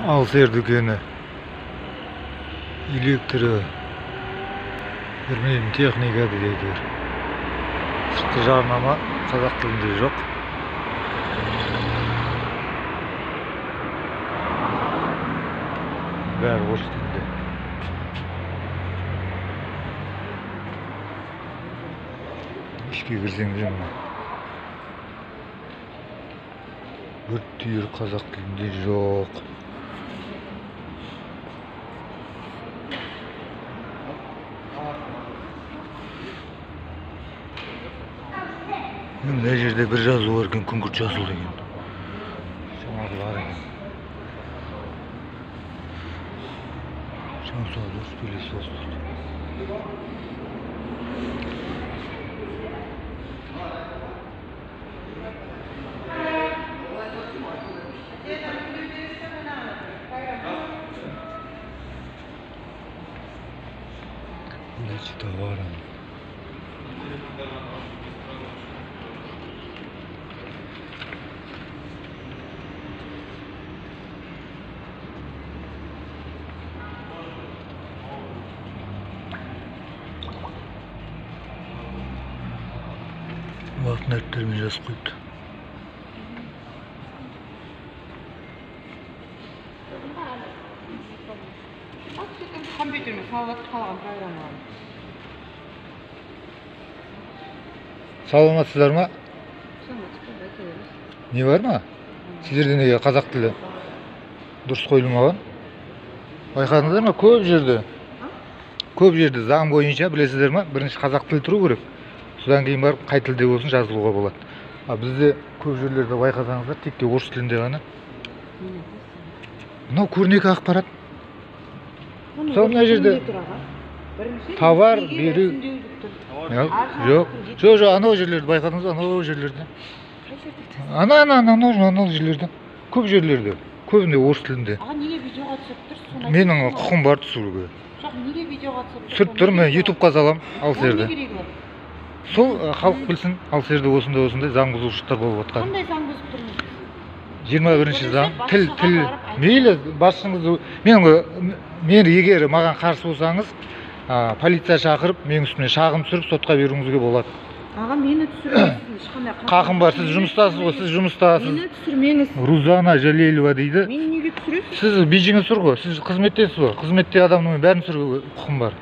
Алсер дүкені, электро, білмеймін, техника дейді. Сыртқы жарнама қазақ тілінде жоқ. Бәрі орыс тілінде. İşке кірсең де мына бір түйір қазақ тілінде жоқ. Мына жерде бір жазу бар екен, күңгірт жасыл деген. Шамалы бар екен. Шансалдық пылесос дейді. Улица товара. Вaqtni әріптермен жазып қойыпты. Компьютермен салып қалған программалар. Саламатсыздар ма? Не бар ма? Сіздерде неге қазақ тілі дұрыс қойылмаған? Байқадыңыздар ма? Көп жерде заң бойынша білесіздер ма? Бірінші қазақ тілі тұру керек. Содан кейін барып қай тілде болсын жазылуға болады. А бізде көп жерлерде байқасаңыздар текке орыс тілінде ғана. Мынау көрнекі ақпарат. Мына жерде товар беру. Жоқ, анау жерлерді байқадыңыз, анау жерлерде. Анау жерлерде. Көп жерлерде. Көбінде орыс тілінде. Аға неге видеоға түсіп тұрсыз? Менің құқым бар түсіруге. Жоқ, неге видеоға түсіп? Түсіріп тұрмын, мен ютубқа салам, Алсерді. Сол халық білсін, Алсерде осындай заң бұзушылықтар болып жатқан. Қандай заң бұзып тұрмыз? 21-ші заң, тіл, мейлі басшыңызды, мен егер маған қарсы болсаңыз, полиция шақырып, мен үстіне шағым түсіріп, сотқа беруіңізге болады. Аға, мені түсірмеңіз, ешқандай қақым бар, сіз жұмыстасыз ғой, сіз жұмыстасыз. Мені түсірмеңіз. Рузана Жалелева дейді. Мені неге түсіресіз? Сіз бейжіңіз тұр ғой, сіз қызметтесіз ғой, қызметте адамның бәрін түсіруге құқым бар.